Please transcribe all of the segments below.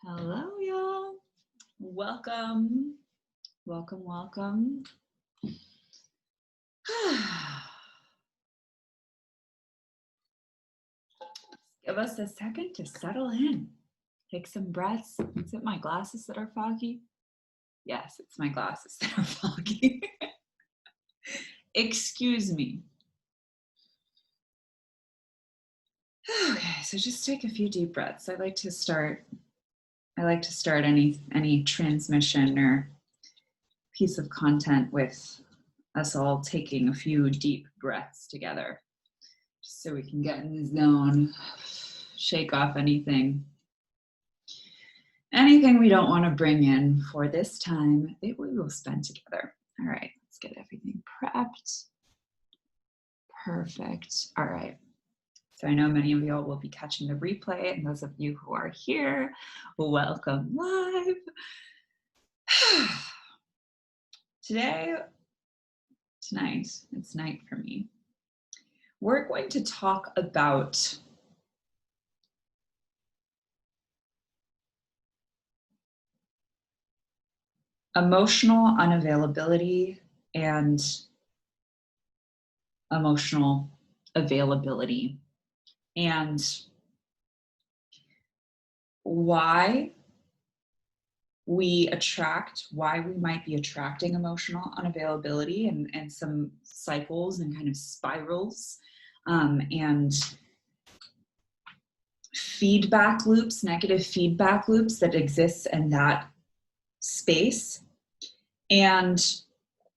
Hello, y'all. Welcome. Welcome, welcome. Give us a second to settle in. Take some breaths. Is it my glasses that are foggy? Yes, it's my glasses that are foggy. Excuse me. Okay, so just take a few deep breaths. I like to start any transmission or piece of content with us all taking a few deep breaths together, just so we can get in the zone, shake off anything we don't want to bring in for this time that we will spend together. All right, let's get everything prepped. Perfect. All right. So I know many of y'all will be catching the replay, and those of you who are here, welcome live. Tonight, it's night for me. We're going to talk about emotional unavailability and emotional availability, and why we might be attracting emotional unavailability and some cycles and kind of spirals and feedback loops, negative feedback loops that exist in that space, and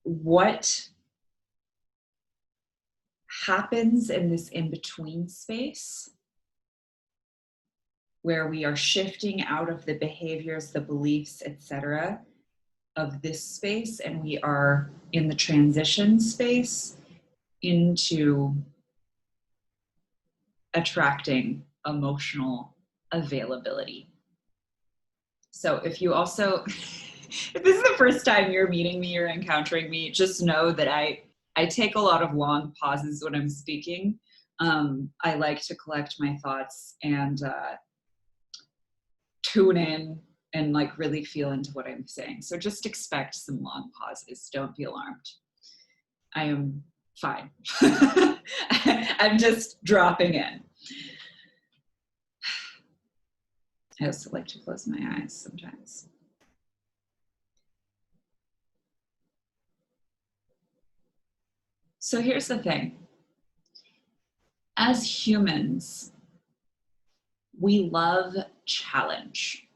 what happens in this in-between space where we are shifting out of the behaviors, the beliefs, etc. of this space, and we are in the transition space into attracting emotional availability. So if you also, if this is the first time you're meeting me or encountering me, just know that I take a lot of long pauses when I'm speaking. I like to collect my thoughts and tune in and like really feel into what I'm saying. So just expect some long pauses. Don't be alarmed. I am fine. I'm just dropping in. I also like to close my eyes sometimes. So here's the thing. As humans, we love challenge.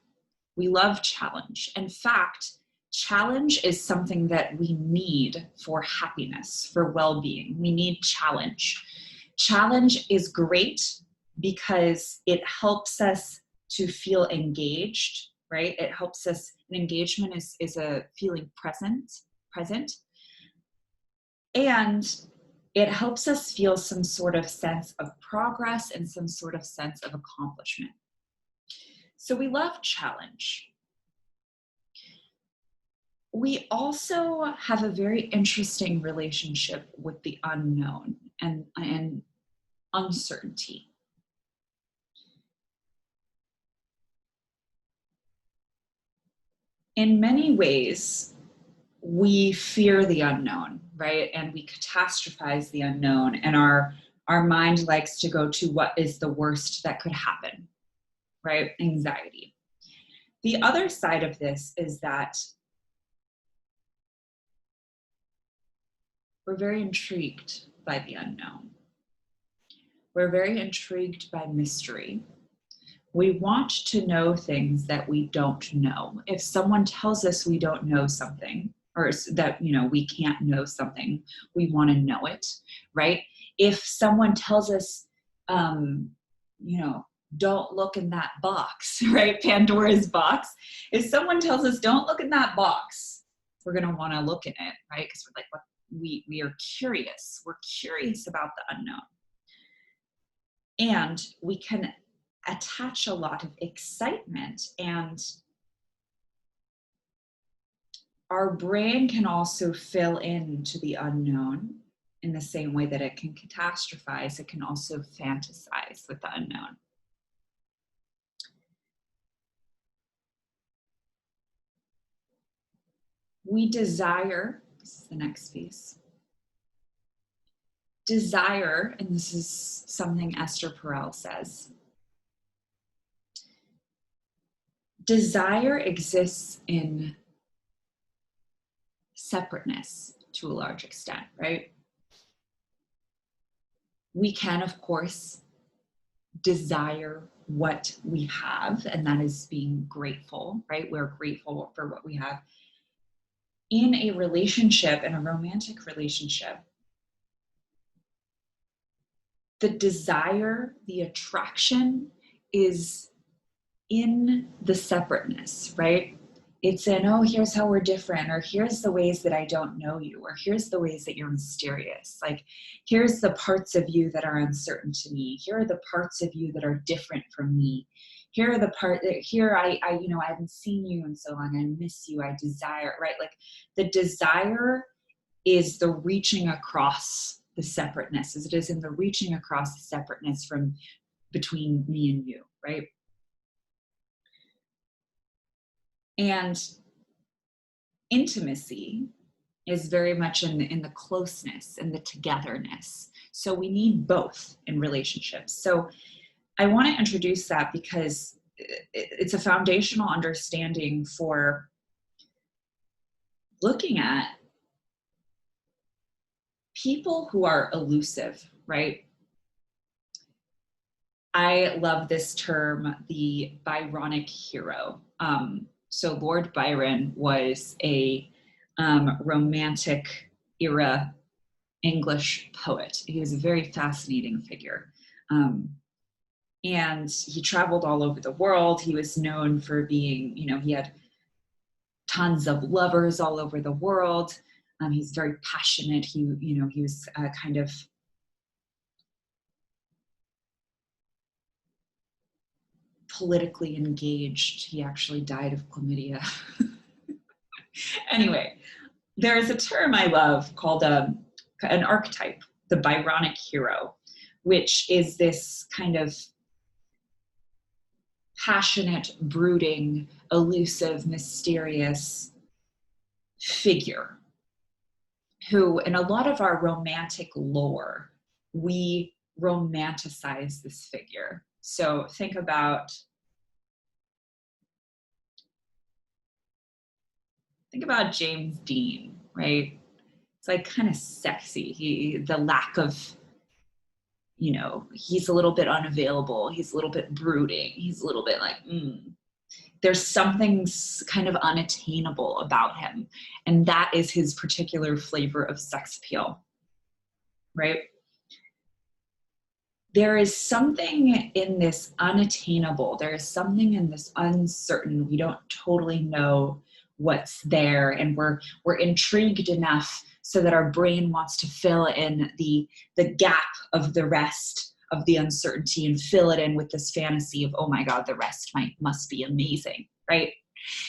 We love challenge. In fact, challenge is something that we need for happiness, for well-being. We need challenge. Challenge is great because it helps us to feel engaged, right? It helps us, and engagement is a feeling present. And it helps us feel some sort of sense of progress and some sort of sense of accomplishment. So we love challenge. We also have a very interesting relationship with the unknown and uncertainty. In many ways, we fear the unknown, right? And we catastrophize the unknown, and our mind likes to go to what is the worst that could happen, right? Anxiety. The other side of this is that we're very intrigued by the unknown. We're very intrigued by mystery. We want to know things that we don't know. If someone tells us we don't know something, or that, we can't know something, we want to know it, right? If someone tells us, don't look in that box, right? Pandora's box. If someone tells us, don't look in that box, we're going to want to look in it, right? Because we're like, what? We are curious. We're curious about the unknown. And we can attach a lot of excitement, and our brain can also fill into the unknown in the same way that it can catastrophize. It can also fantasize with the unknown. We desire, this is the next piece, desire, and this is something Esther Perel says, desire exists in separateness to a large extent, right? We can, of course, desire what we have, and that is being grateful, right? We're grateful for what we have. In a relationship, in a romantic relationship, the desire, the attraction is in the separateness, right? It's in, oh, here's how we're different, or here's the ways that I don't know you, or here's the ways that you're mysterious. Like, here's the parts of you that are uncertain to me. Here are the parts of you that are different from me. Here are the part that here I haven't seen you in so long. I miss you. I desire, right? Like the desire is the reaching across the separateness, as it is in the reaching across the separateness from between me and you, right? And intimacy is very much in the closeness and the togetherness. So we need both in relationships. So I want to introduce that because it's a foundational understanding for looking at people who are elusive, right? I love this term, the Byronic hero. So Lord Byron was a Romantic era English poet. He was a very fascinating figure. And he traveled all over the world. He was known for being, he had tons of lovers all over the world. He's very passionate. He was kind of politically engaged. He actually died of chlamydia. Anyway, there is a term I love called an archetype, the Byronic hero, which is this kind of passionate, brooding, elusive, mysterious figure who, in a lot of our romantic lore, we romanticize this figure. So think about James Dean, right? It's like kind of sexy. The lack of, he's a little bit unavailable. He's a little bit brooding. He's a little bit like, There's something kind of unattainable about him. And that is his particular flavor of sex appeal, right? There is something in this unattainable. There is something in this uncertain. We don't totally know what's there, and we're intrigued enough so that our brain wants to fill in the gap of the rest of the uncertainty and fill it in with this fantasy of, oh my God, the rest must be amazing, right?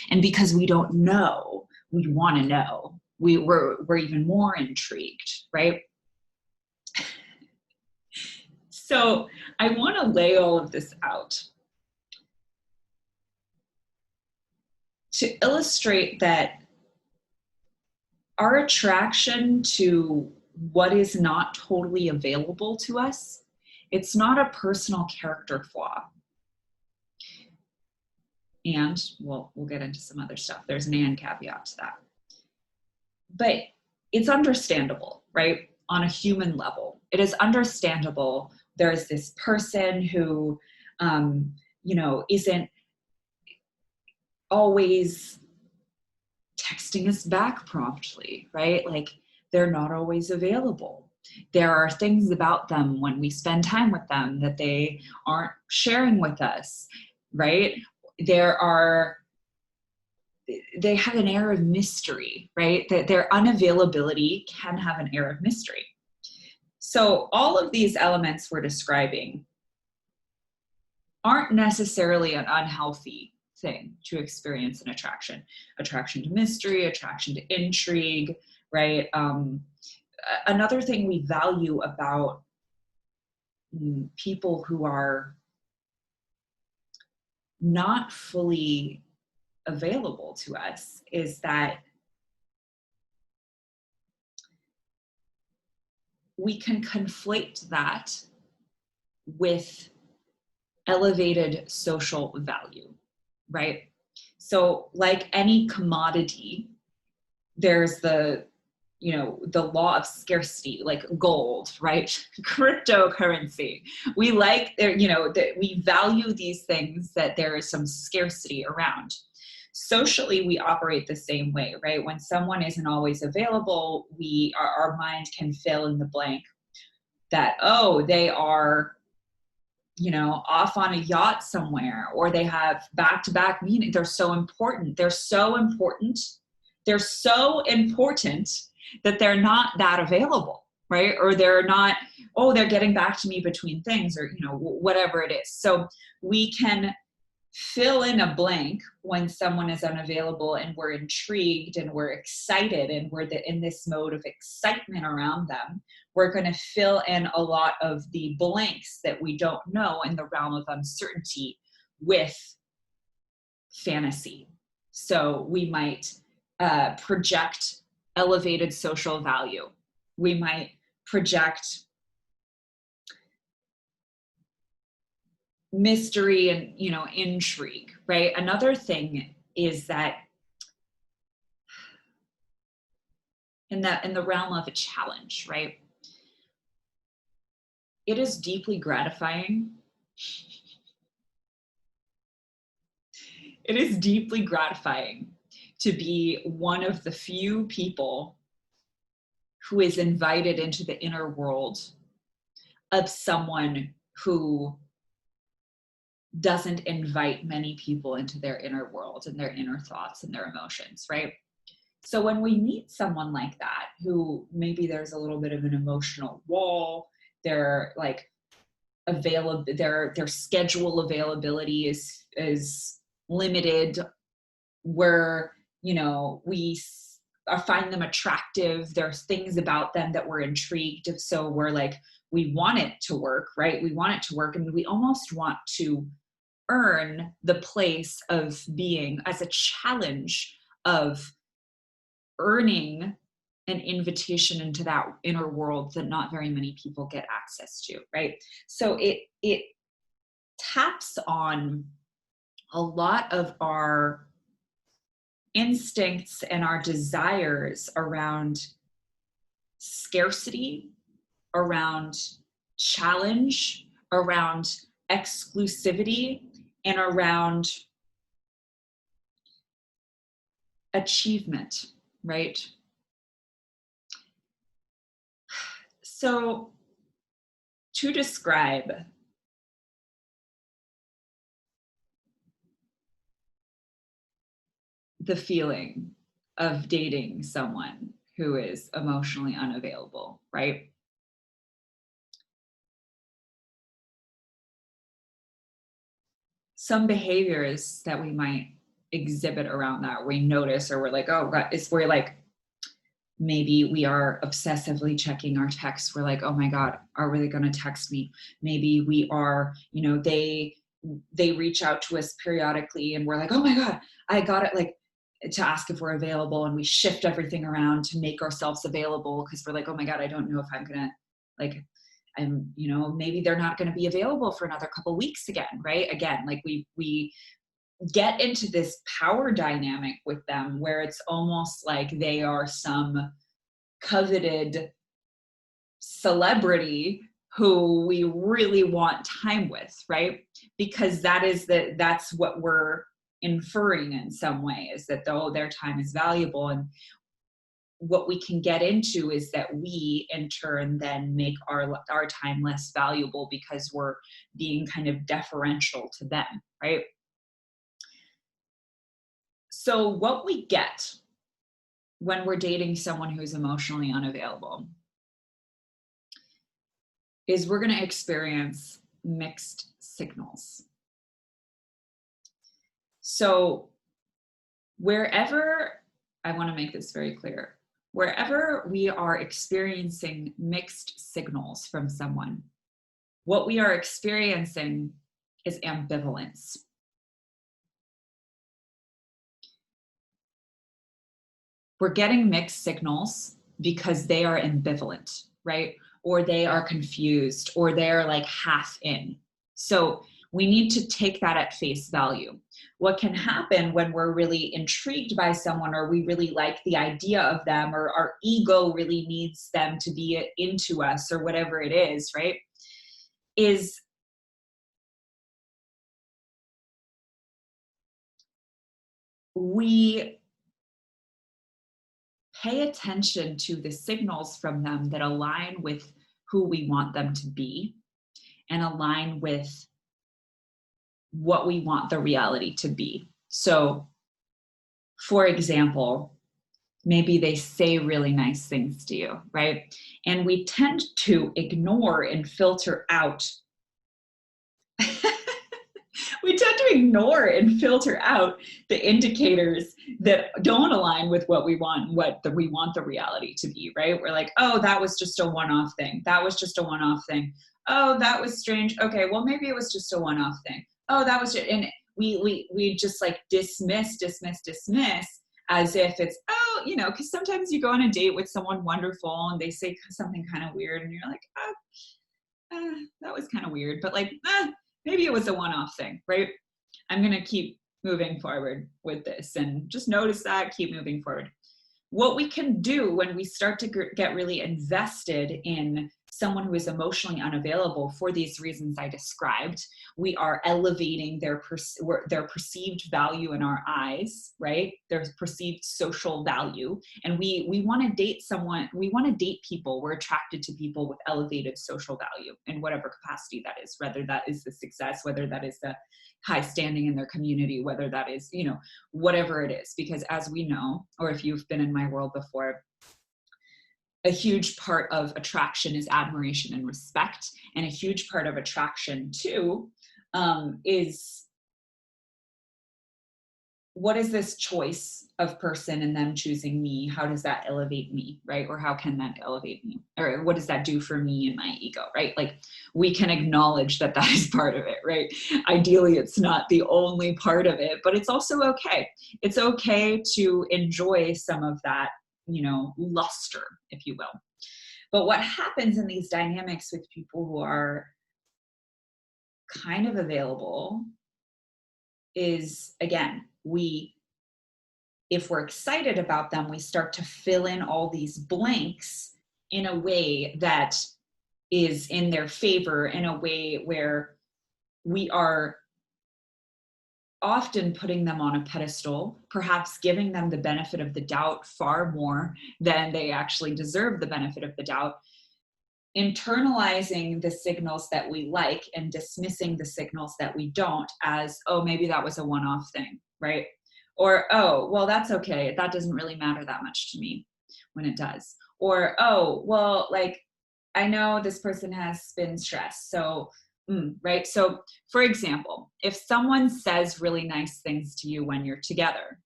And because we don't know, we want to know. We're even more intrigued, right? So I want to lay all of this out to illustrate that our attraction to what is not totally available to us, it's not a personal character flaw. And we'll get into some other stuff. There's an and caveat to that. But it's understandable, right? On a human level, it is understandable. There's this person who, isn't always texting us back promptly, right? Like they're not always available. There are things about them when we spend time with them that they aren't sharing with us, right? They have an air of mystery, right? That their unavailability can have an air of mystery. So all of these elements we're describing aren't necessarily an unhealthy thing to experience an attraction to mystery, attraction to intrigue, right? Another thing we value about people who are not fully available to us is that we can conflate that with elevated social value, right? So like any commodity, there's the law of scarcity, like gold, right? Cryptocurrency. We like that we value these things that there is some scarcity around. Socially, we operate the same way, right? When someone isn't always available, our mind can fill in the blank that, oh, they are off on a yacht somewhere, or they have back-to-back meetings. They're so important. They're so important that they're not that available, right? Or they're not, oh, they're getting back to me between things, or whatever it is. So we can fill in a blank when someone is unavailable, and we're intrigued and we're excited and we're in this mode of excitement around them. We're going to fill in a lot of the blanks that we don't know in the realm of uncertainty with fantasy. So we might project elevated social value. We might project mystery and intrigue, right? Another thing is that in the realm of a challenge, right? It is deeply gratifying. It is deeply gratifying to be one of the few people who is invited into the inner world of someone who doesn't invite many people into their inner world and their inner thoughts and their emotions, right? So when we meet someone like that, who maybe there's a little bit of an emotional wall, they're like their schedule availability is limited, where we find them attractive, there's things about them that we're intrigued, so we're like, we want it to work, right? We want it to work, and we almost want to earn the place of being, as a challenge of earning an invitation into that inner world that not very many people get access to, right? So it taps on a lot of our instincts and our desires around scarcity, around challenge, around exclusivity, and around achievement, right? So to describe the feeling of dating someone who is emotionally unavailable, right? Some behaviors that we might exhibit around that, we notice, or we're like, oh God, it's where like maybe we are obsessively checking our texts. We're like, oh my God, are they going to text me? Maybe we are, they reach out to us periodically and we're like, oh my God, I got it, like, to ask if we're available, and we shift everything around to make ourselves available because we're like, oh my God, I don't know if I'm gonna, like, maybe they're not going to be available for another couple weeks again, right? Again, like we get into this power dynamic with them where it's almost like they are some coveted celebrity who we really want time with, right? Because that's what we're inferring in some way, is that though their time is valuable. And what we can get into is that we in turn then make our time less valuable because we're being kind of deferential to them, right? So what we get when we're dating someone who's emotionally unavailable is we're going to experience mixed signals. So I want to make this very clear, wherever we are experiencing mixed signals from someone, what we are experiencing is ambivalence. We're getting mixed signals because they are ambivalent, right? or they are confused, or they're like half in. So we need to take that at face value. What can happen when we're really intrigued by someone, or we really like the idea of them, or our ego really needs them to be into us, or whatever it is, right? Is we pay attention to the signals from them that align with who we want them to be and align with what we want the reality to be. So, for example, maybe they say really nice things to you, right? And we tend to ignore and filter out. We tend to ignore and filter out the indicators that don't align with what we want, we want the reality to be, right? We're like, oh, that was just a one-off thing. That was just a one-off thing. Oh, that was strange. Okay, well, maybe it was just a one-off thing. Oh, that was just, and we just like dismiss as if it's, oh, because sometimes you go on a date with someone wonderful and they say something kind of weird and you're like, that was kind of weird, but like, maybe it was a one-off thing, right? I'm going to keep moving forward with this and just notice that, keep moving forward. What we can do when we start to get really invested in someone who is emotionally unavailable for these reasons I described, we are elevating their perceived value in our eyes, right? Their perceived social value. And we want to date someone, we want to date people, we're attracted to people with elevated social value in whatever capacity that is, whether that is the success, whether that is the high standing in their community, whether that is, whatever it is. Because as we know, or if you've been in my world before, a huge part of attraction is admiration and respect. And a huge part of attraction too is, what is this choice of person and them choosing me? How does that elevate me, right? Or how can that elevate me? Or what does that do for me and my ego, right? Like, we can acknowledge that that is part of it, right? Ideally, it's not the only part of it, but it's also okay. It's okay to enjoy some of that, luster, if you will. But what happens in these dynamics with people who are kind of available is, again, if we're excited about them, we start to fill in all these blanks in a way that is in their favor, in a way where we are often putting them on a pedestal, perhaps giving them the benefit of the doubt far more than they actually deserve the benefit of the doubt, internalizing the signals that we like and dismissing the signals that we don't as, oh, maybe that was a one-off thing, right? Or, oh, well, that's okay. That doesn't really matter that much to me, when it does. Or, oh, well, like, I know this person has been stressed, so right? So, for example, if someone says really nice things to you when you're together,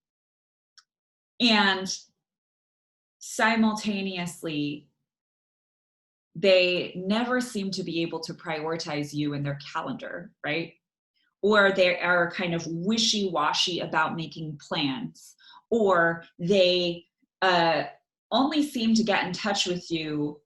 and simultaneously they never seem to be able to prioritize you in their calendar, right? Or they are kind of wishy-washy about making plans, or they only seem to get in touch with you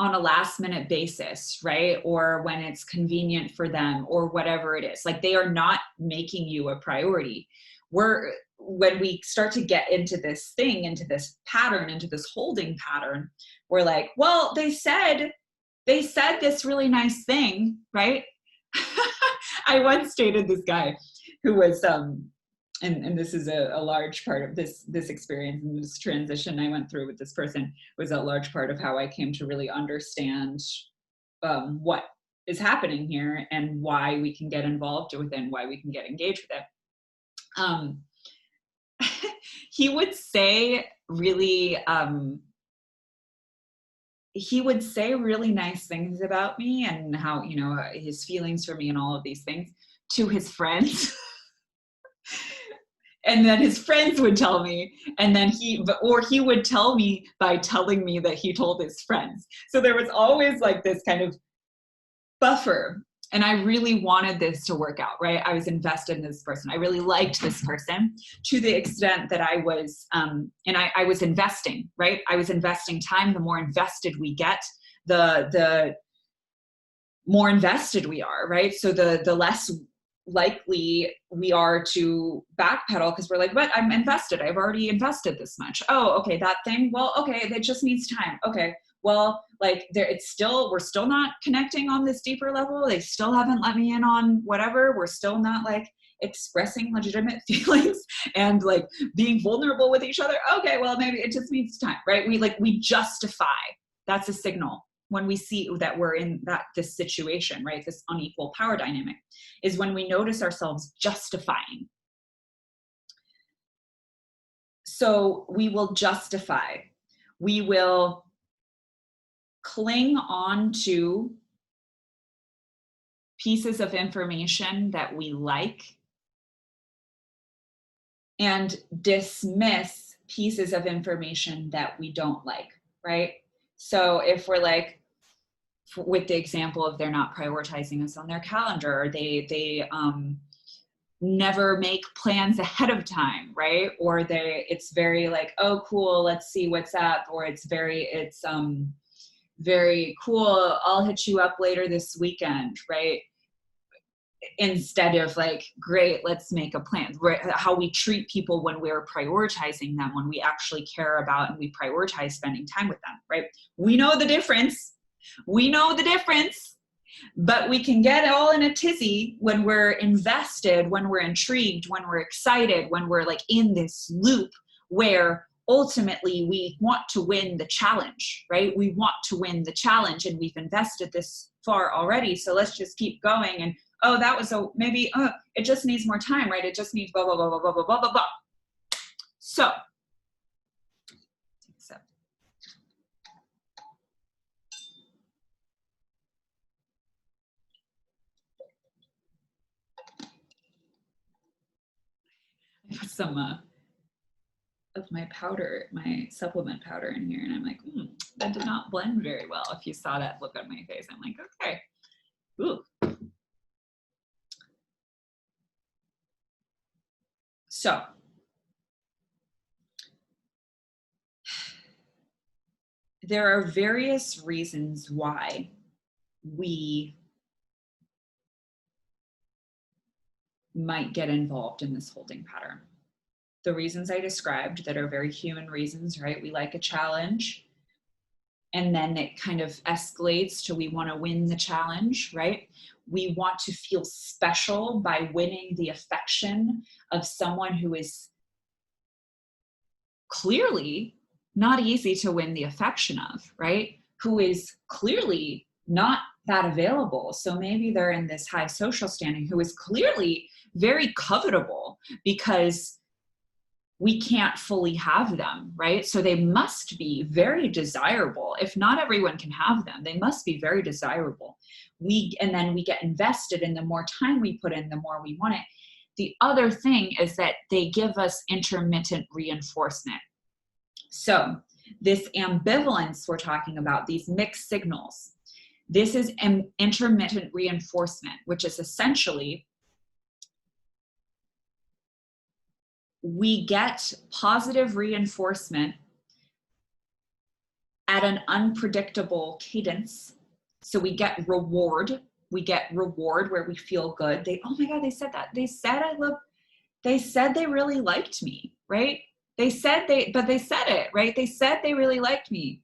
on a last minute basis, right? Or when it's convenient for them, or whatever it is. Like, they are not making you a priority. When we start to get into this thing, into this pattern, into this holding pattern, we're like, well, they said this really nice thing, right? I once dated this guy who was, and this is a large part of this experience and this transition I went through with this person was a large part of how I came to really understand what is happening here and why we can get involved with it and why we can get engaged with it. He would say really nice things about me and how, his feelings for me and all of these things to his friends. And then his friends would tell me, and then he would tell me by telling me that he told his friends. So there was always like this kind of buffer. And I really wanted this to work out, right? I was invested in this person. I really liked this person to the extent that I was, I was investing, right? I was investing time. The more invested we get, the more invested we are, right? So the less likely we are to backpedal because we're like, but I'm invested. I've already invested this much. Oh, okay, that thing. Well, okay, it just needs time. Okay, well, like we're still not connecting on this deeper level. They still haven't let me in on whatever. We're still not like expressing legitimate feelings and like being vulnerable with each other. Okay, well, maybe it just needs time, right? We justify. That's a signal when we see that we're in this situation, right? This unequal power dynamic is when we notice ourselves justifying. So we will justify. We will cling on to pieces of information that we like and dismiss pieces of information that we don't like, right? So if we're like, with the example of they're not prioritizing us on their calendar, or they never make plans ahead of time, right? Or it's very like, oh, cool, let's see what's up. Or it's very cool, I'll hit you up later this weekend, right? Instead of like, great, let's make a plan. Right? How we treat people when we're prioritizing them, when we actually care about and we prioritize spending time with them, right? We know the difference. But we can get all in a tizzy when we're invested, when we're intrigued, when we're excited, when we're like in this loop where ultimately we want to win the challenge, right? We want to win the challenge and we've invested this far already. So let's just keep going. And that was maybe it just needs more time, right? It just needs blah, blah, blah, blah, blah, blah, blah, blah, blah. So I put some of my powder, my supplement powder in here, and I'm like, that did not blend very well. If you saw that look on my face, I'm like, okay. Ooh. So there are various reasons why we might get involved in this holding pattern. The reasons I described that are very human reasons, right? We like a challenge and then it kind of escalates to we want to win the challenge, right? We want to feel special by winning the affection of someone who is clearly not easy to win the affection of, right? Who is clearly not that available. So maybe they're in this high social standing, who is clearly very covetable because we can't fully have them, right? So they must be very desirable. If not everyone can have them, they must be very desirable. And then we get invested, and the more time we put in, the more we want it. The other thing is that they give us intermittent reinforcement. So this ambivalence we're talking about, these mixed signals, this is an intermittent reinforcement, which is essentially we get positive reinforcement at an unpredictable cadence. So we get reward. We get reward where we feel good. Oh my God, they said that. They said they really liked me, right? They said it, right? They said they really liked me.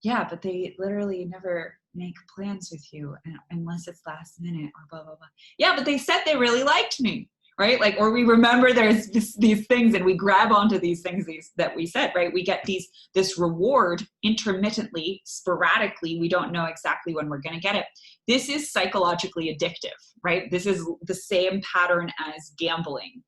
Yeah, but they literally never make plans with you unless it's last minute or blah, blah, blah. Yeah, but they said they really liked me, right? Like, or we remember there's these things and we grab onto these things that we said, right? We get this reward intermittently, sporadically. We don't know exactly when we're going to get it. This is psychologically addictive, right? This is the same pattern as gambling,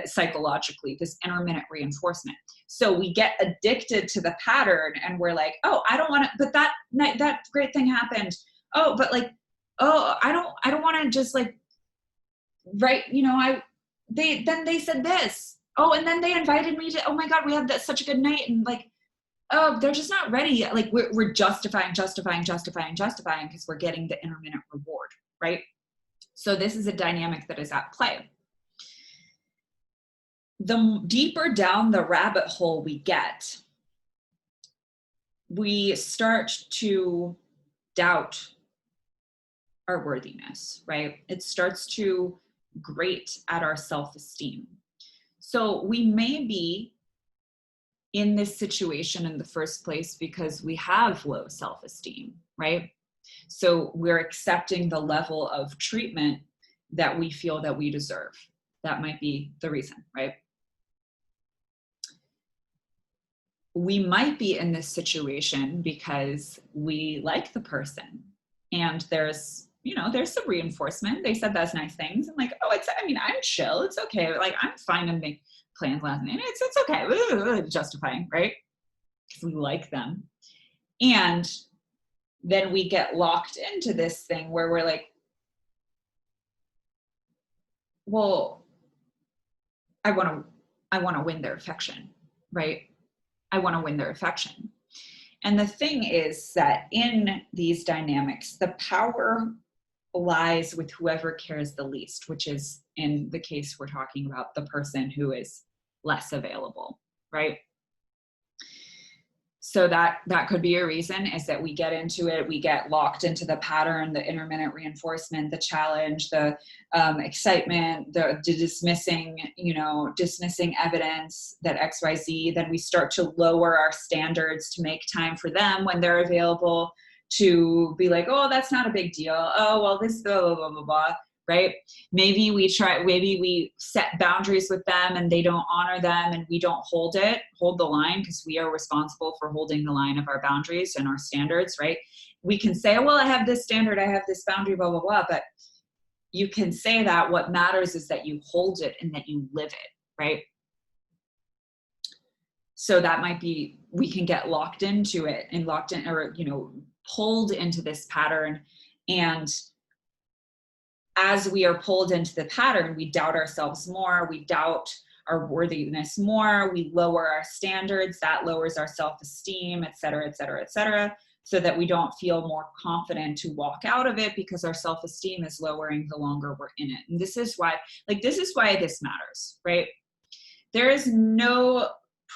psychologically, this intermittent reinforcement. So we get addicted to the pattern and we're like, oh, I don't want to, but that great thing happened. Oh, but like, oh, I don't want to just like, right. Then they said this. Oh, and then they invited me to, oh my God, we had such a good night. And like, oh, they're just not ready yet. Like we're justifying because we're getting the intermittent reward, right? So this is a dynamic that is at play. The deeper down the rabbit hole we get, we start to doubt our worthiness, right? It starts to grate at our self-esteem. So we may be in this situation in the first place because we have low self-esteem, right? So we're accepting the level of treatment that we feel that we deserve. That might be the reason, right? We might be in this situation because we like the person and there's, you know, there's some reinforcement. They said those nice things. I'm like, oh, I'm chill. It's okay. Like, I'm fine to make plans last night. It's okay. Justifying, right? Because we like them. And then we get locked into this thing where we're like, well, I want to win their affection, right? I want to win their affection. And the thing is that in these dynamics, the power lies with whoever cares the least, which is, in the case we're talking about, the person who is less available, right? So that could be a reason, is that we get into it, we get locked into the pattern, the intermittent reinforcement, the challenge, the excitement, the dismissing evidence that XYZ. Then we start to lower our standards to make time for them when they're available, to be like, oh, that's not a big deal. Oh, well, this blah, blah, blah, blah, blah. Right? Maybe we set boundaries with them and they don't honor them, and we don't hold the line, because we are responsible for holding the line of our boundaries and our standards, right? We can say, well, I have this standard, I have this boundary, blah, blah, blah. But you can say that. What matters is that you hold it and that you live it, right? So that might be, we can get locked into it and pulled into this pattern. And as we are pulled into the pattern, we doubt ourselves more, we doubt our worthiness more, we lower our standards, that lowers our self-esteem, et cetera, et cetera, et cetera, so that we don't feel more confident to walk out of it, because our self-esteem is lowering the longer we're in it. And this is why this matters, right? There is no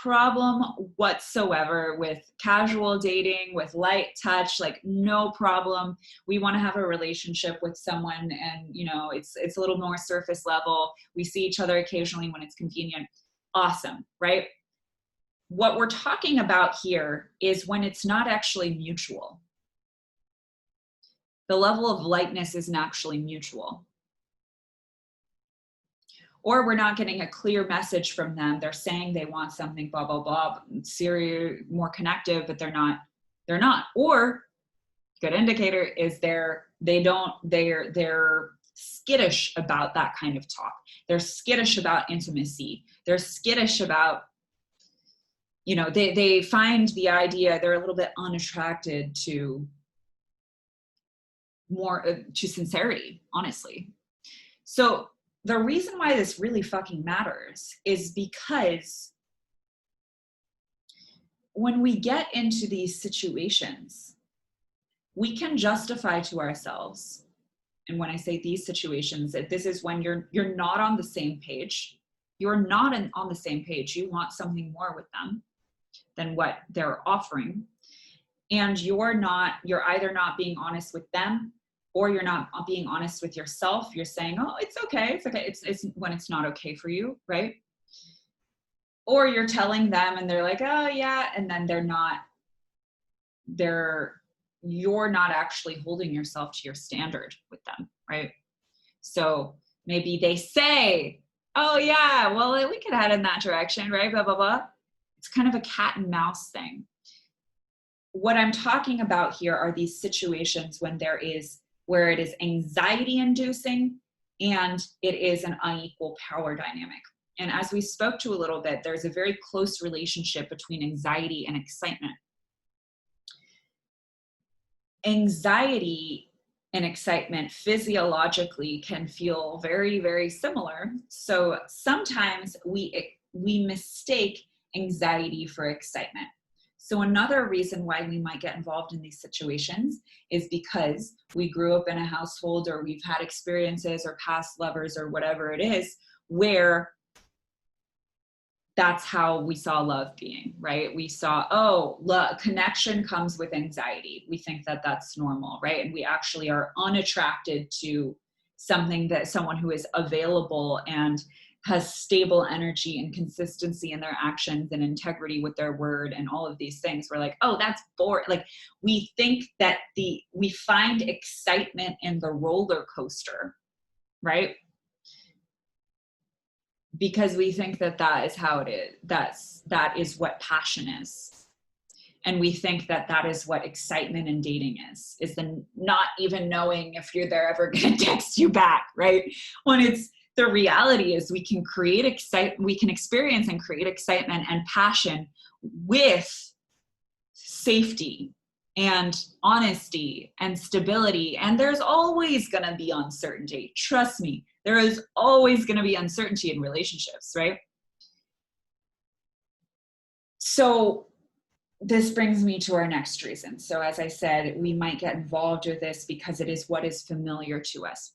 problem whatsoever with casual dating, with light touch, like no problem. We want to have a relationship with someone, and it's a little more surface level. We see each other occasionally when it's convenient. Awesome, right? What we're talking about here is when it's not actually mutual. The level of lightness isn't actually mutual. Or we're not getting a clear message from them. They're saying they want something, blah, blah, blah, serious, more connective, but they're not. Or good indicator is they're skittish about that kind of talk. They're skittish about intimacy. They're skittish about, they find the idea, they're a little bit unattracted to sincerity, honestly. So the reason why this really fucking matters is because when we get into these situations, we can justify to ourselves, and when I say these situations, that this is when you're not on the same page. You're not on the same page. You want something more with them than what they're offering. And you're either not being honest with them, or you're not being honest with yourself. You're saying, oh, it's okay. It's when it's not okay for you, right? Or you're telling them and they're like, oh yeah. And then you're not actually holding yourself to your standard with them, right? So maybe they say, oh yeah, well, we could head in that direction, right? Blah, blah, blah. It's kind of a cat and mouse thing. What I'm talking about here are these situations where it is anxiety inducing and it is an unequal power dynamic. And as we spoke to a little bit, there's a very close relationship between anxiety and excitement. Anxiety and excitement physiologically can feel very, very similar. So sometimes we mistake anxiety for excitement. So another reason why we might get involved in these situations is because we grew up in a household, or we've had experiences or past lovers or whatever it is, where that's how we saw love being, right? We saw, oh, love, connection comes with anxiety. We think that that's normal, right? And we actually are unattracted to someone who is available and has stable energy and consistency in their actions and integrity with their word and all of these things. We're like, oh, that's boring. Like, we think that we find excitement in the roller coaster, right? Because we think that that is how it is. That is what passion is. And we think that that is what excitement in dating is the not even knowing if they're ever going to text you back, right? When it's the reality is we can experience and create excitement and passion with safety and honesty and stability. And there's always going to be uncertainty. Trust me, there is always going to be uncertainty in relationships, right? So this brings me to our next reason. So as I said, we might get involved with this because it is what is familiar to us.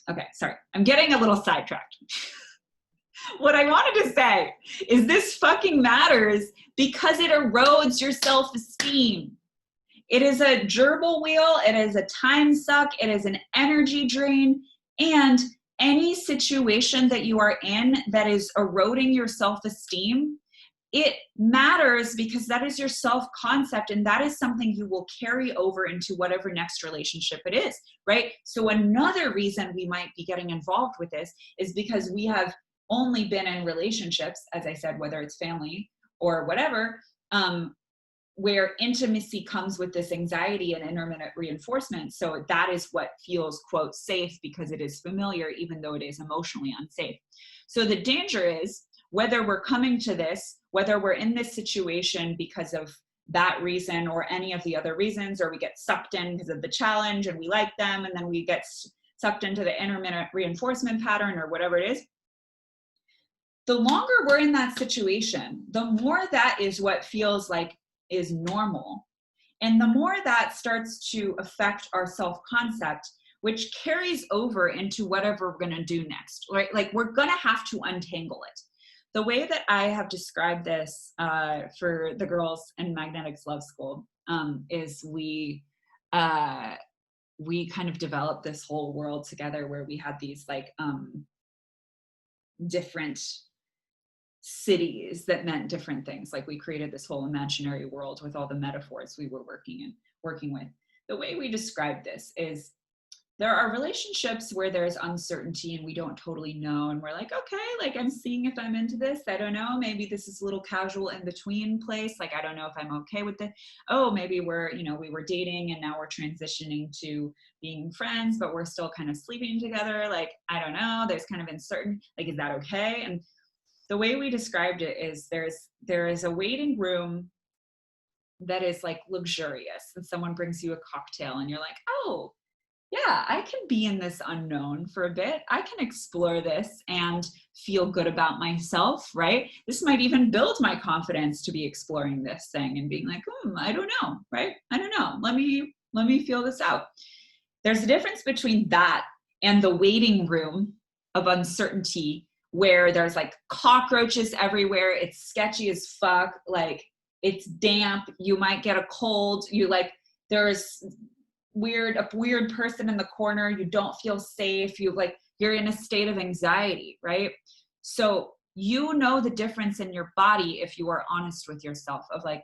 Okay, sorry, I'm getting a little sidetracked. What I wanted to say is this fucking matters because it erodes your self-esteem. It is a gerbil wheel. It is a time suck. It is an energy drain. And any situation that you are in that is eroding your self-esteem, it matters because that is your self-concept, and that is something you will carry over into whatever next relationship it is, right? So another reason we might be getting involved with this is because we have only been in relationships, as I said, whether it's family or whatever, where intimacy comes with this anxiety and intermittent reinforcement. So that is what feels, quote, safe because it is familiar, even though it is emotionally unsafe. So the danger is whether we're coming to this, whether we're in this situation because of that reason or any of the other reasons, or we get sucked in because of the challenge and we like them, and then we get sucked into the intermittent reinforcement pattern or whatever it is. The longer we're in that situation, the more that is what feels like is normal. And the more that starts to affect our self-concept, which carries over into whatever we're going to do next, right? Like, we're going to have to untangle it. The way that I have described this for the girls in Magnetics Love School is we kind of developed this whole world together where we had these like different cities that meant different things. Like, we created this whole imaginary world with all the metaphors we were working with. The way we describe this is there are relationships where there's uncertainty and we don't totally know. And we're like, okay, like, I'm seeing if I'm into this. I don't know. Maybe this is a little casual in between place. Like, I don't know if I'm okay with it. Oh, maybe we were dating and now we're transitioning to being friends, but we're still kind of sleeping together. Like, I don't know. There's kind of uncertain, like, is that okay? And the way we described it is there is a waiting room that is like luxurious, and someone brings you a cocktail and you're like, oh, yeah, I can be in this unknown for a bit. I can explore this and feel good about myself, right? This might even build my confidence to be exploring this thing and being like, I don't know, right? I don't know. Let me feel this out. There's a difference between that and the waiting room of uncertainty where there's like cockroaches everywhere. It's sketchy as fuck. Like, it's damp. You might get a cold. There's a weird person in the corner. You don't feel safe. You're in a state of anxiety, right? So you know the difference in your body if you are honest with yourself of like,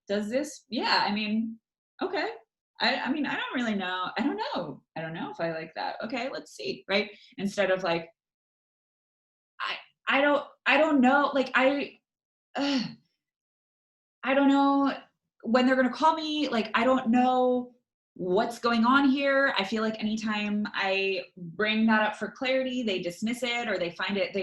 does this? Yeah, I mean, okay. I mean, I don't really know. I don't know if I like that. Okay, let's see, right? Instead of like, I don't know. Like, I don't know when they're going to call me. Like, I don't know what's going on here. I feel like anytime I bring that up for clarity, they dismiss it, or they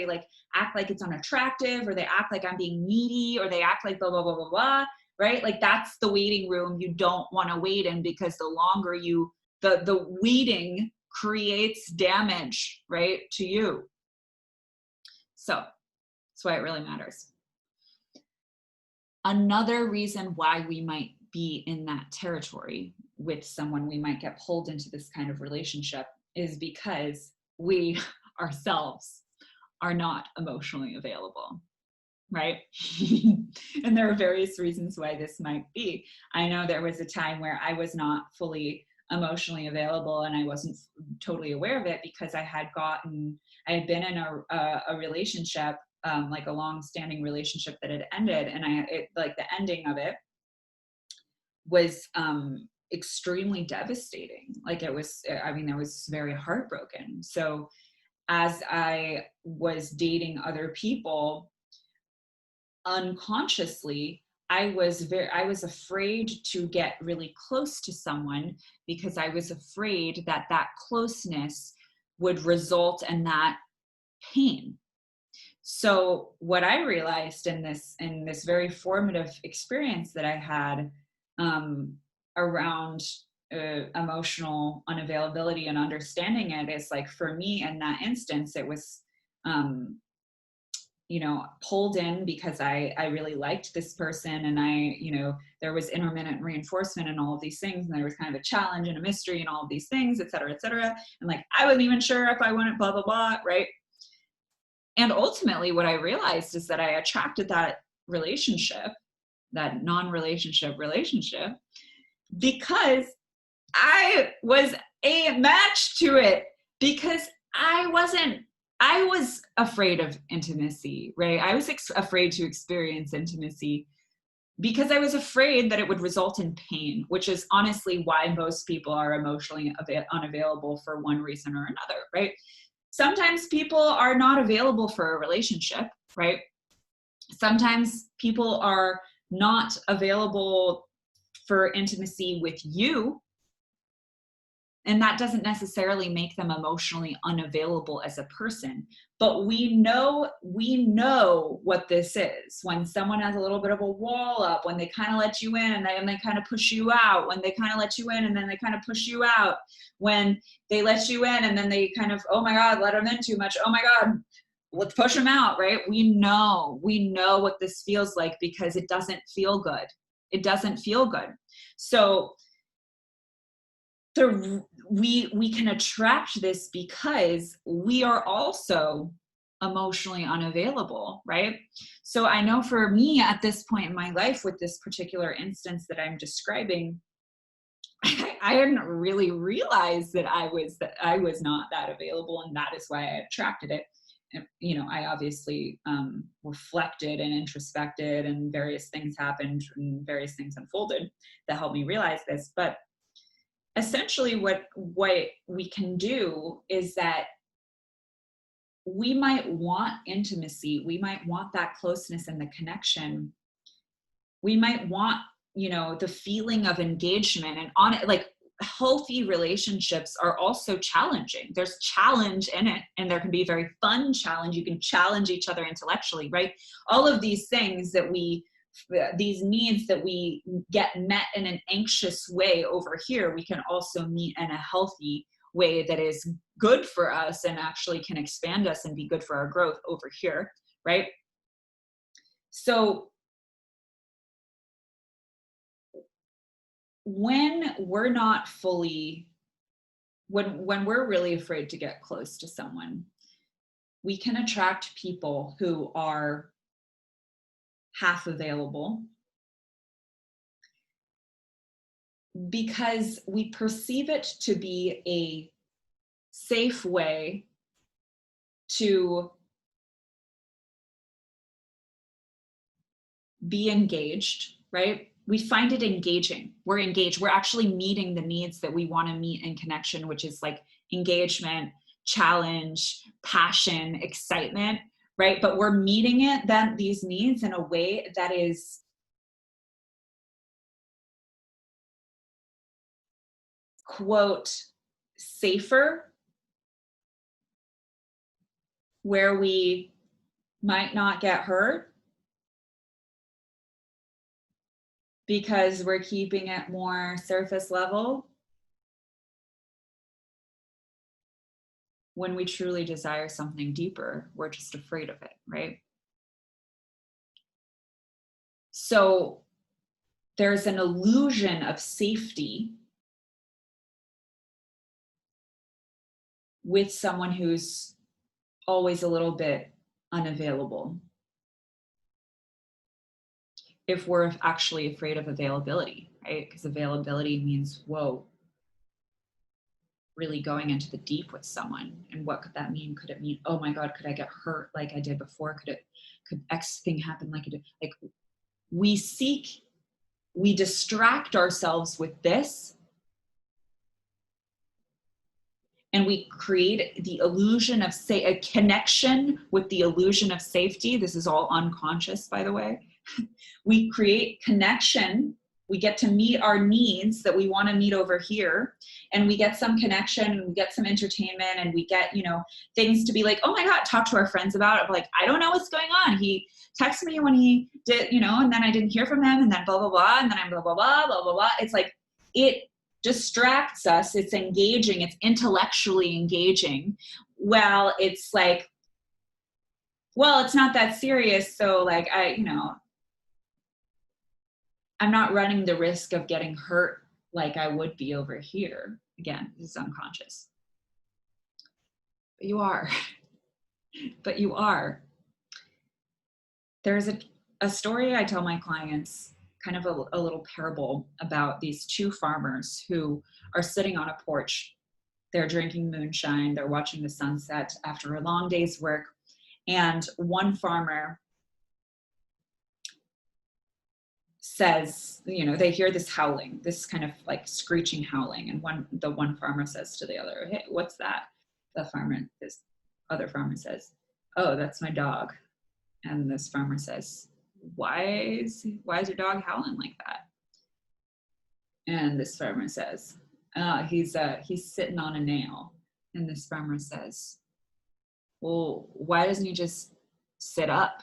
like act like it's unattractive, or they act like I'm being needy, or they act like blah, blah, blah, blah, blah, right? Like, that's the waiting room you don't want to wait in, because the longer the waiting creates damage, right, to you. So that's why it really matters. Another reason why we might be in that territory with someone, we might get pulled into this kind of relationship, is because we ourselves are not emotionally available. right? And there are various reasons why this might be. I know there was a time where I was not fully emotionally available, and I wasn't totally aware of it because I had been in a relationship, like a long-standing relationship that had ended, and like the ending of it was extremely devastating. Like it was, I mean, I was very heartbroken. So as I was dating other people, unconsciously, I was afraid to get really close to someone because I was afraid that that closeness would result in that pain. So what I realized in this very formative experience that I had, um, around emotional unavailability and understanding it, is like, for me in that instance, it was, um, pulled in because I really liked this person, and there was intermittent reinforcement and all of these things. And there was kind of a challenge and a mystery and all of these things, et cetera, et cetera. And like, I wasn't even sure if I wanted blah, blah, blah. Right. And ultimately what I realized is that I attracted that relationship, that non-relationship relationship, because I was a match to it, because I was afraid of intimacy, right? I was afraid to experience intimacy because I was afraid that it would result in pain, which is honestly why most people are emotionally unavailable for one reason or another, right? Sometimes people are not available for a relationship, right? Sometimes people are not available for intimacy with you, and that doesn't necessarily make them emotionally unavailable as a person. But we know what this is. When someone has a little bit of a wall up, when they kind of let you in and then they kind of push you out, when they kind of let you in and then they kind of push you out, when they let you in and then they kind of, oh my God, let them in too much, oh my God, let's push them out, right? We know what this feels like, because it doesn't feel good. It doesn't feel good. So we can attract this because we are also emotionally unavailable, right? So I know for me at this point in my life, with this particular instance that I'm describing, I hadn't really realized that I was not that available, and that is why I attracted it. And, I obviously reflected and introspected, and various things happened and various things unfolded that helped me realize this. But essentially what we can do is that we might want intimacy, we might want that closeness and the connection, we might want, the feeling of engagement, and on it, like, healthy relationships are also challenging. There's challenge in it, and there can be a very fun challenge. You can challenge each other intellectually, right? All of these things these needs that we get met in an anxious way over here, we can also meet in a healthy way that is good for us and actually can expand us and be good for our growth over here, right? So when we're not fully when we're really afraid to get close to someone, we can attract people who are half available, because we perceive it to be a safe way to be engaged, right? We find it engaging. We're engaged. We're actually meeting the needs that we want to meet in connection, which is like engagement, challenge, passion, excitement, right? But we're meeting these needs in a way that is, quote, safer, where we might not get hurt, because we're keeping it more surface level, when we truly desire something deeper. We're just afraid of it, right? So there's an illusion of safety with someone who's always a little bit unavailable. if we're actually afraid of availability, right? Because availability means, whoa, really going into the deep with someone. And what could that mean? Could it mean, oh my God, could I get hurt like I did before? Could X thing happen like it did? Like we distract ourselves with this, and we create the illusion of, say, a connection with the illusion of safety. This is all unconscious, by the way. We create connection. We get to meet our needs that we want to meet over here, and we get some connection, and we get some entertainment, and we get, things to be like, oh my God, talk to our friends about it. Like, I don't know what's going on. He texted me when he did, and then I didn't hear from him, and then blah, blah, blah, and then I'm blah, blah, blah, blah, blah, blah. It's like, it distracts us. It's engaging. It's intellectually engaging. Well, it's like, well, it's not that serious. So like, I'm not running the risk of getting hurt like I would be over here. Again, this is unconscious. But you are. But you are. There's a story I tell my clients, kind of a little parable about these two farmers who are sitting on a porch. They're drinking moonshine. They're watching the sunset after a long day's work. And one farmer says, they hear this howling, this kind of like screeching howling. And the one farmer says to the other, hey, what's that? This other farmer says, oh, that's my dog. And this farmer says, why is your dog howling like that? And this farmer says, he's sitting on a nail. And this farmer says, well, why doesn't he just sit up?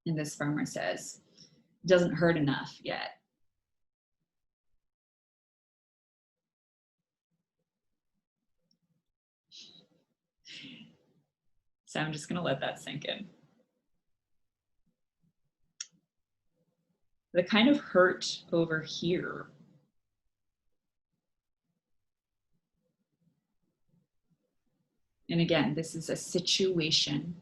And this farmer says, it doesn't hurt enough yet. So I'm just going to let that sink in. The kind of hurt over here and again, this is a situation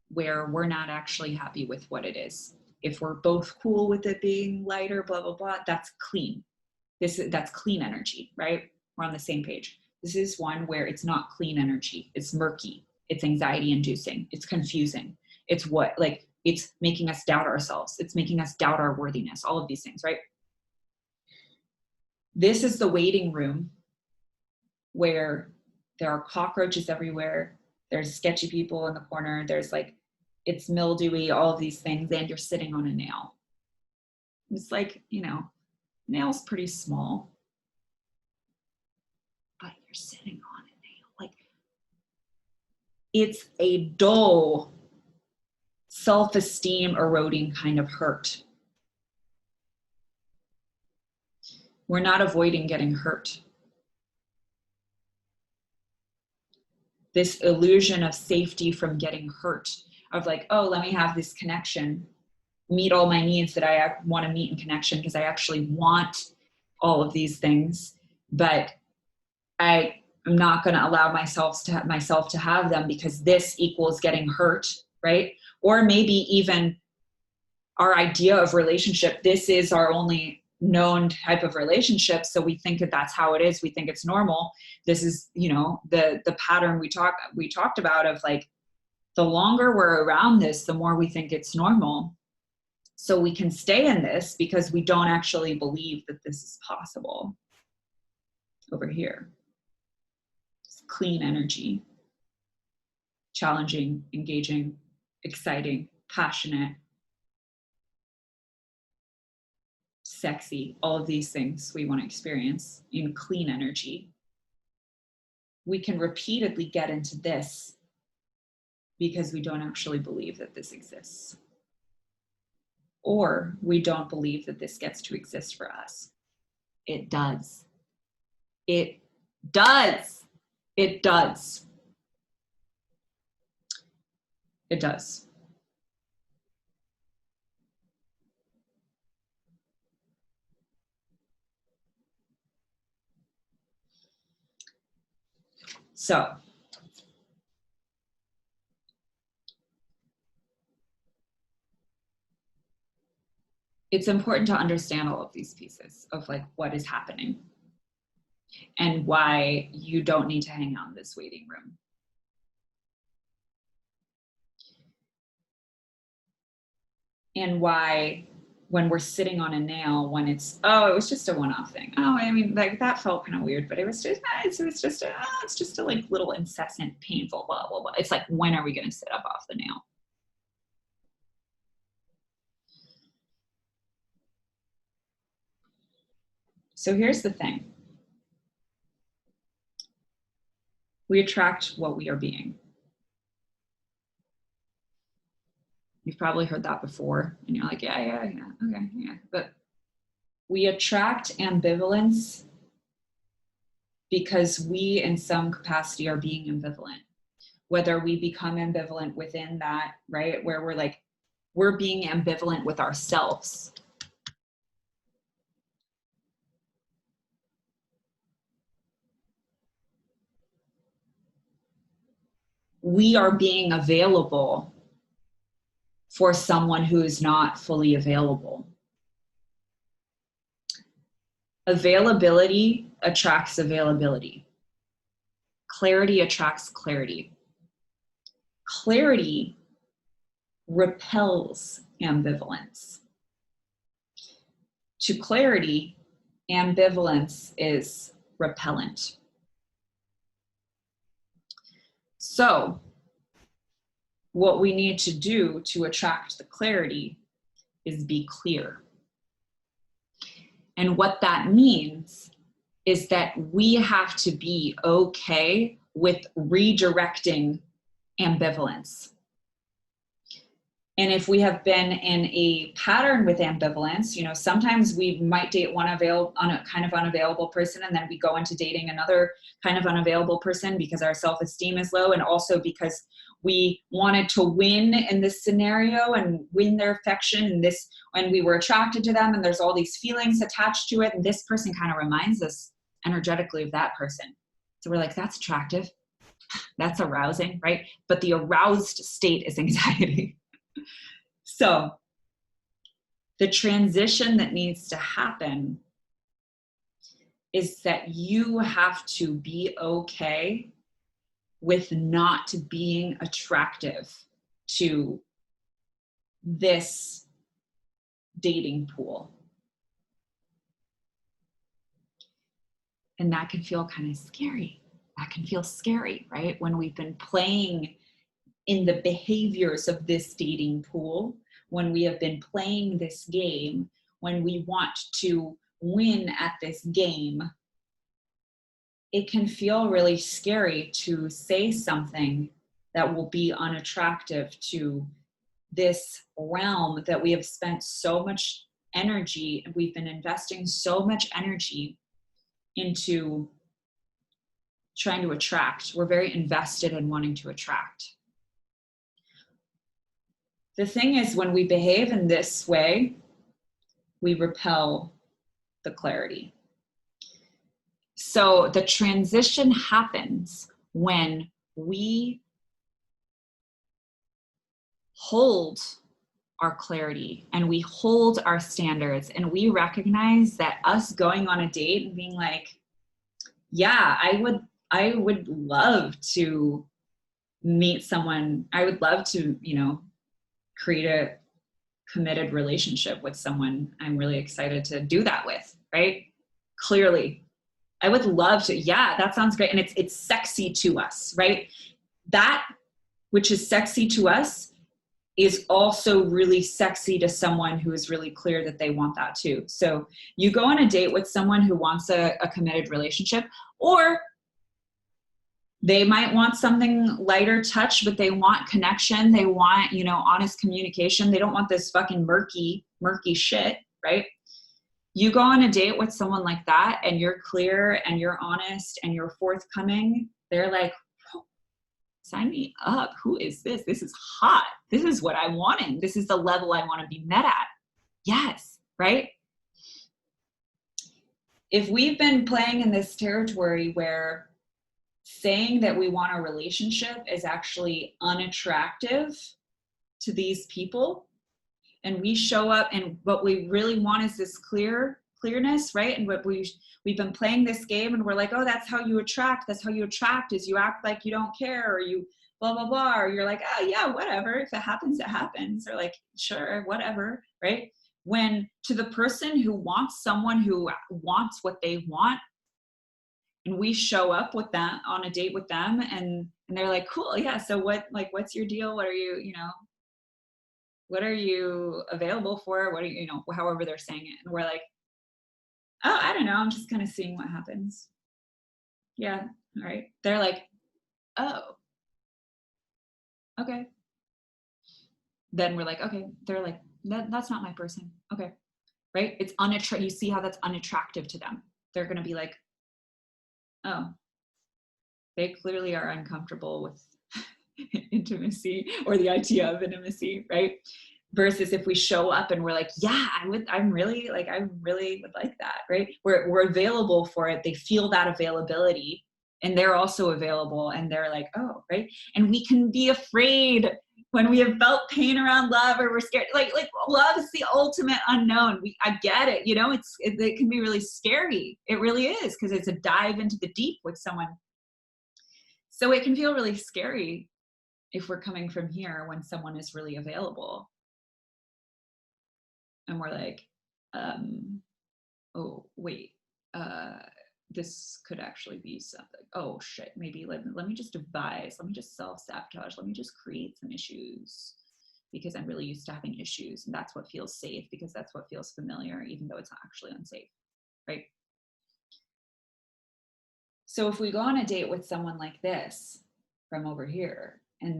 where we're not actually happy with what it is. If we're both cool with it being lighter, blah, blah, blah, that's clean. That's clean energy, right? We're on the same page. This is one where it's not clean energy. It's murky. It's anxiety inducing. It's confusing. It's it's making us doubt ourselves. It's making us doubt our worthiness, all of these things, right? This is the waiting room where there are cockroaches everywhere. There's sketchy people in the corner. There's it's mildewy, all of these things, and you're sitting on a nail. It's like, nail's pretty small, but you're sitting on a nail. It's a dull, self-esteem eroding kind of hurt. We're not avoiding getting hurt. This illusion of safety from getting hurt, of oh, let me have this connection, meet all my needs that I want to meet in connection because I actually want all of these things, but I am not going to allow myself to have them because this equals getting hurt, right? Or maybe even our idea of relationship, this is our only known type of relationship, so we think that that's how it is. We think it's normal. This is, the pattern we talked about of the longer we're around this, the more we think it's normal. So we can stay in this because we don't actually believe that this is possible. Over here, it's clean energy, challenging, engaging, exciting, passionate, sexy, all of these things we want to experience in clean energy. We can repeatedly get into this because we don't actually believe that this exists. Or we don't believe that this gets to exist for us. It does. It does. It does. It does. So, it's important to understand all of these pieces of like what is happening and why you don't need to hang out in this waiting room. And why when we're sitting on a nail, when it's, oh, it was just a one-off thing. Oh, I mean, like that felt kind of weird, but it was just, it's just a like little incessant, painful, blah, blah, blah. It's like, when are we going to sit up off the nail? So here's the thing. We attract what we are being. You've probably heard that before and you're like, yeah, okay, yeah. But we attract ambivalence because we in some capacity are being ambivalent. Whether we become ambivalent within that, right? Where we're like, we're being ambivalent with ourselves. We are being available for someone who is not fully available. Availability attracts availability. Clarity attracts clarity. Clarity repels ambivalence. To clarity, ambivalence is repellent. So, what we need to do to attract the clarity is be clear. And what that means is that we have to be okay with redirecting ambivalence. And if we have been in a pattern with ambivalence, you know, sometimes we might date one kind of unavailable person, and then we go into dating another kind of unavailable person because our self-esteem is low, and also because we wanted to win in this scenario and win their affection, and this, when we were attracted to them, and there's all these feelings attached to it, and this person kind of reminds us energetically of that person. So we're like, that's attractive, that's arousing, right? But the aroused state is anxiety. So the transition that needs to happen is that you have to be okay with not being attractive to this dating pool. And that can feel kind of scary. That can feel scary, right? When we've been playing in the behaviors of this dating pool, when we have been playing this game, when we want to win at this game, it can feel really scary to say something that will be unattractive to this realm that we have spent so much energy, and we've been investing so much energy into trying to attract. We're very invested in wanting to attract. The thing is, when we behave in this way, we repel the clarity. So the transition happens when we hold our clarity and we hold our standards, and we recognize that us going on a date and being like, yeah, I would love to meet someone. I would love to, you know, create a committed relationship with someone I'm really excited to do that with, right? Clearly, I would love to. Yeah, that sounds great. And it's sexy to us, right? That which is sexy to us is also really sexy to someone who is really clear that they want that too. So you go on a date with someone who wants a committed relationship, or they might want something lighter touch, but they want connection. They want, you know, honest communication. They don't want this fucking murky shit, right? You go on a date with someone like that and you're clear and you're honest and you're forthcoming. They're like, oh, sign me up. Who is this? This is hot. This is what I'm wanting. This is the level I want to be met at. Yes, right? If we've been playing in this territory where saying that we want a relationship is actually unattractive to these people, and we show up, and what we really want is this clearness, right? And what we've been playing this game, and we're like, oh, that's how you attract. That's how you attract, is you act like you don't care, or you blah, blah, blah, or you're like, oh yeah, whatever. If it happens, it happens. Or like, sure, whatever, right? When to the person who wants someone who wants what they want, and we show up with that on a date with them, and they're like, cool, yeah, so what's your deal? What are you, what are you available for? What are you, however they're saying it. And we're like, oh, I don't know, I'm just kind of seeing what happens. Yeah, all right. They're like, oh, okay. Then we're like, okay. They're like, that's not my person. Okay, right? It's unattractive. You see how that's unattractive to them. They're going to be like, oh, they clearly are uncomfortable with intimacy or the idea of intimacy, right? Versus if we show up and we're like, yeah, I really would like that, right? We're available for it. They feel that availability, and they're also available, and they're like, oh, right? And we can be afraid when we have felt pain around love, or we're scared. Like love is the ultimate unknown. I get it. It can be really scary. It really is, because it's a dive into the deep with someone. So it can feel really scary if we're coming from here when someone is really available. And we're like, oh, wait, this could actually be something. Oh, shit, maybe let me just devise, let me just self-sabotage, let me just create some issues, because I'm really used to having issues, and that's what feels safe, because that's what feels familiar, even though it's actually unsafe, right? So if we go on a date with someone like this from over here, and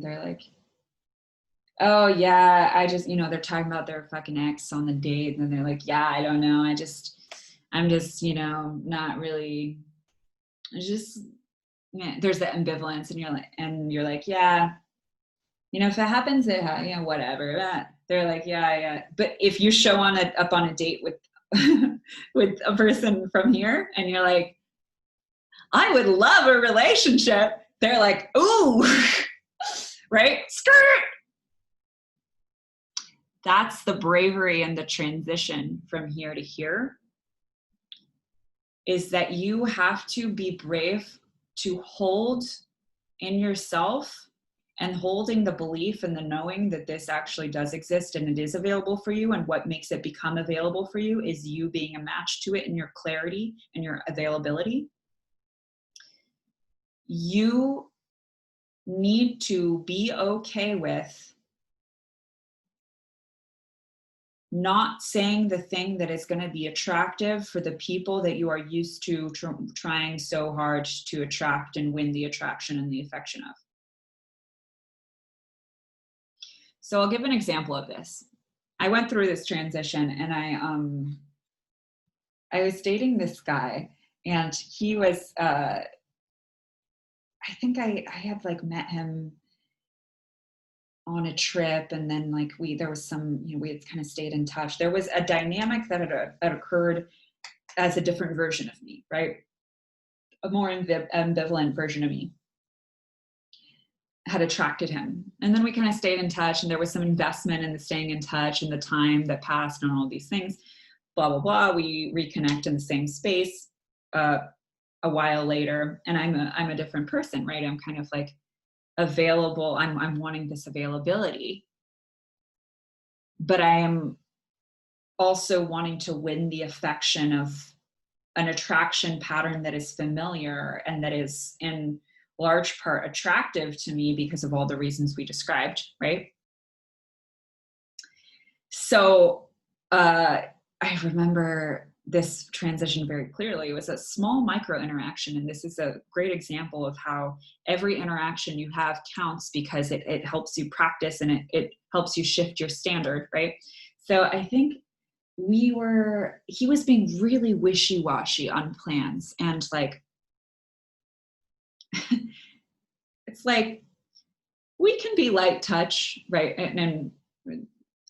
they're like, oh yeah, I just, they're talking about their fucking ex on the date, and then they're like, yeah, I don't know, I'm just, not really, there's the ambivalence, and you're like, yeah, if it happens, whatever. They're like, yeah. But if you show up on a date with with a person from here, and you're like, I would love a relationship, they're like, ooh, right? Skirt. That's the bravery and the transition from here to here, is that you have to be brave to hold in yourself, and holding the belief and the knowing that this actually does exist and it is available for you. And what makes it become available for you is you being a match to it, and your clarity and your availability. You need to be okay with not saying the thing that is going to be attractive for the people that you are used to trying so hard to attract and win the attraction and the affection of. So I'll give an example of this. I went through this transition, and I was dating this guy, and he was, I think I had met him on a trip, and then there was some, we had kind of stayed in touch. There was a dynamic that had occurred as a different version of me, right? A more ambivalent version of me had attracted him. And then we kind of stayed in touch, and there was some investment in the staying in touch and the time that passed and all these things, blah, blah, blah. We reconnect in the same space a while later, and I'm a different person, right? I'm kind of like available. I'm wanting this availability, but I am also wanting to win the affection of an attraction pattern that is familiar and that is in large part attractive to me because of all the reasons we described, right? So I remember this transition very clearly. It was a small micro interaction, and this is a great example of how every interaction you have counts, because it helps you practice, and it helps you shift your standard, right? So I think he was being really wishy-washy on plans, and it's like, we can be light touch, right? And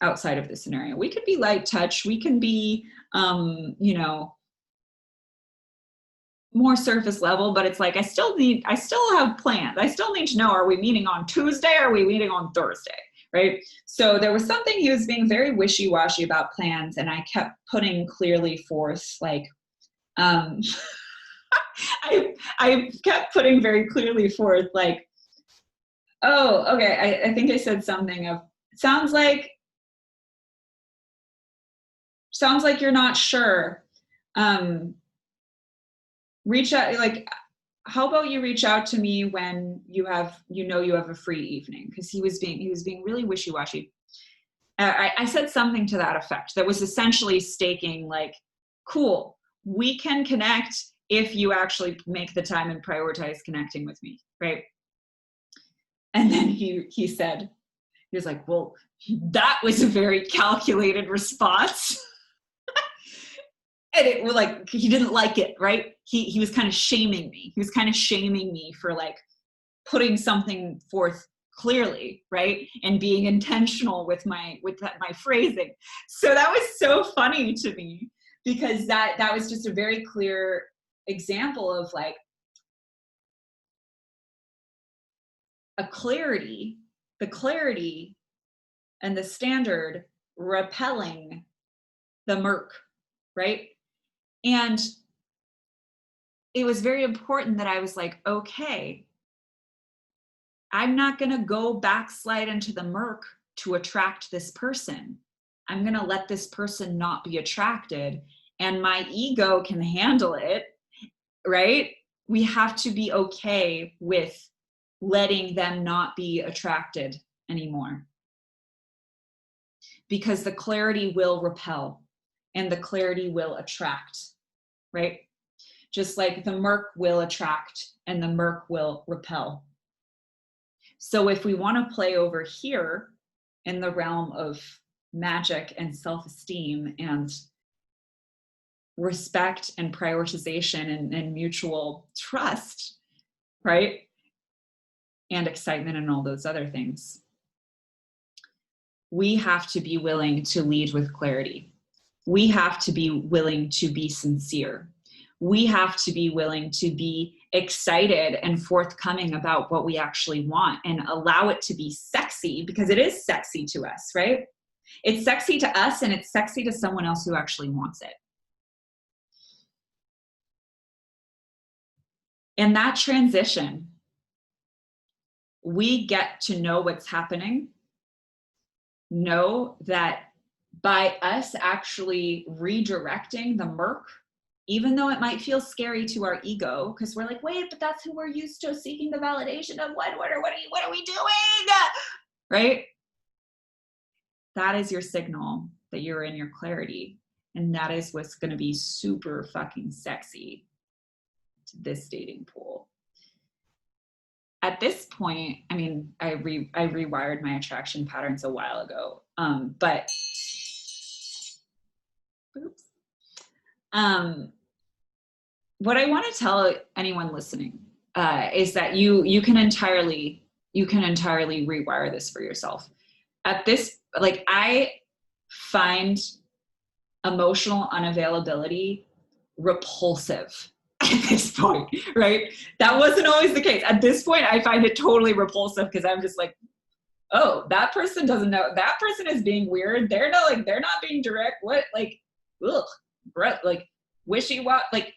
outside of the scenario, we could be light touch. We can be, more surface level, but it's like, I still have plans. I still need to know, are we meeting on Tuesday? Or are we meeting on Thursday? right? So there was something he was being very wishy-washy about plans, and I kept putting clearly forth, like, um, I kept putting very clearly forth, like, oh, okay, I think I said something of, sounds like you're not sure. Reach out, like, how about you reach out to me when you have a free evening? Because he was being really wishy-washy. I said something to that effect that was essentially staking, like, cool, we can connect if you actually make the time and prioritize connecting with me, right? And then he said, he was like, well, that was a very calculated response. And it was like, he didn't like it, right? He was kind of shaming me. He was kind of shaming me for, like, putting something forth clearly, right? And being intentional with my phrasing. So that was so funny to me, because that was just a very clear example of, like, the clarity and the standard repelling the murk, right? And it was very important that I was like, okay, I'm not going to go backslide into the murk to attract this person. I'm going to let this person not be attracted, and my ego can handle it, right? We have to be okay with letting them not be attracted anymore, because the clarity will repel and the clarity will attract, right? Just like the murk will attract and the murk will repel. So if we want to play over here in the realm of magic and self-esteem and respect and prioritization and mutual trust, right? And excitement and all those other things, we have to be willing to lead with clarity. We have to be willing to be sincere. We have to be willing to be excited and forthcoming about what we actually want, and allow it to be sexy, because it is sexy to us, right? It's sexy to us, and it's sexy to someone else who actually wants it. In that transition, we get to know what's happening, know that by us actually redirecting the murk, even though it might feel scary to our ego, because we're like, wait, but that's who we're used to, seeking the validation of what are we doing? Right? That is your signal that you're in your clarity. And that is what's going to be super fucking sexy to this dating pool. At this point, I mean, I rewired my attraction patterns a while ago, but oops. What I want to tell anyone listening is that you can entirely rewire this for yourself. At this, like, I find emotional unavailability repulsive at this point, right? That wasn't always the case. At this point, I find it totally repulsive, because I'm just like, oh, that person doesn't know. That person is being weird. They're not being direct. What, like, ugh, like, wishy-washy, like,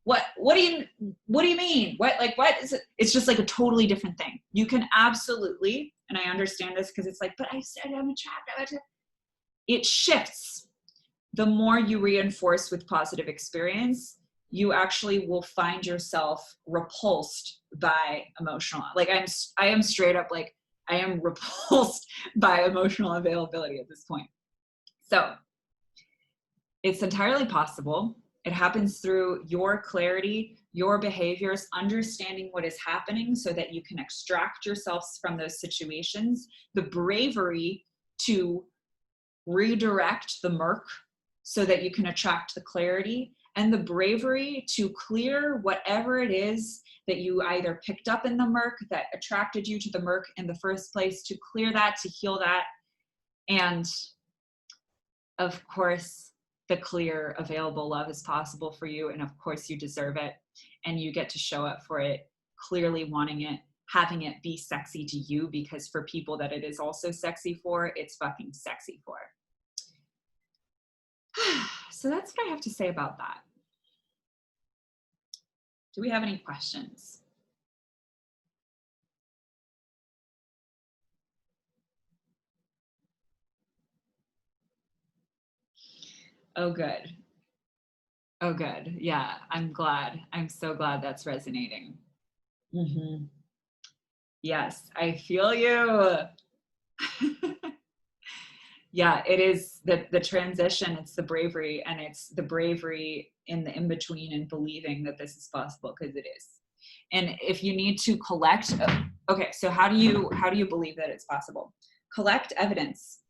what do you mean? What is it? It's just like a totally different thing. You can absolutely, and I understand this, because it's like, but I said I'm attracted. It shifts. The more you reinforce with positive experience, you actually will find yourself repulsed by emotional, like, I am straight up, like, I am repulsed by emotional availability at this point. So it's entirely possible. It happens through your clarity, your behaviors, understanding what is happening so that you can extract yourselves from those situations, the bravery to redirect the murk so that you can attract the clarity, and the bravery to clear whatever it is that you either picked up in the murk that attracted you to the murk in the first place, to clear that, to heal that. And of course, the clear, available love is possible for you. And of course, you deserve it. And you get to show up for it, clearly wanting it, having it be sexy to you, because for people that it is also sexy for, it's fucking sexy for. So that's what I have to say about that. Do we have any questions? Oh, good. Oh, good. Yeah, I'm glad. I'm so glad that's resonating. Mm-hmm. Yes, I feel you. Yeah, it is the transition. It's the bravery, and it's the bravery in the in-between and believing that this is possible, because it is. And if you need to collect, okay, so how do you believe that it's possible? Collect evidence.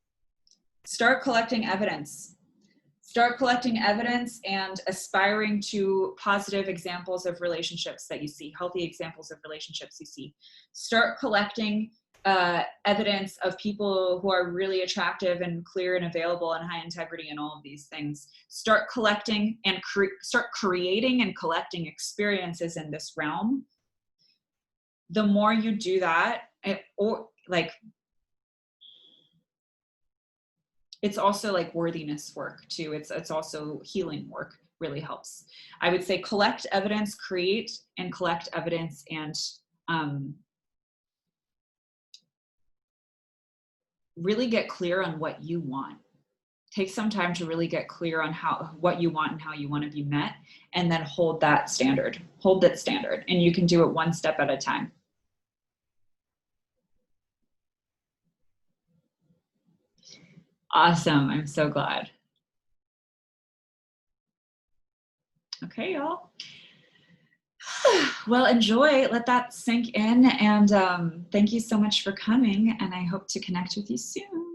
Start collecting evidence. Start collecting evidence and aspiring to positive examples of relationships that you see, healthy examples of relationships you see. Start collecting evidence of people who are really attractive and clear and available and high integrity and all of these things. Start collecting and start creating and collecting experiences in this realm. The more you do that, it's also like worthiness work too. It's also healing work, really helps. I would say collect evidence, create and collect evidence, and really get clear on what you want. Take some time to really get clear on what you want and how you want to be met, and then hold that standard. Hold that standard, and you can do it one step at a time. Awesome. I'm so glad. Okay, y'all. Well, enjoy. Let that sink in. And thank you so much for coming. And I hope to connect with you soon.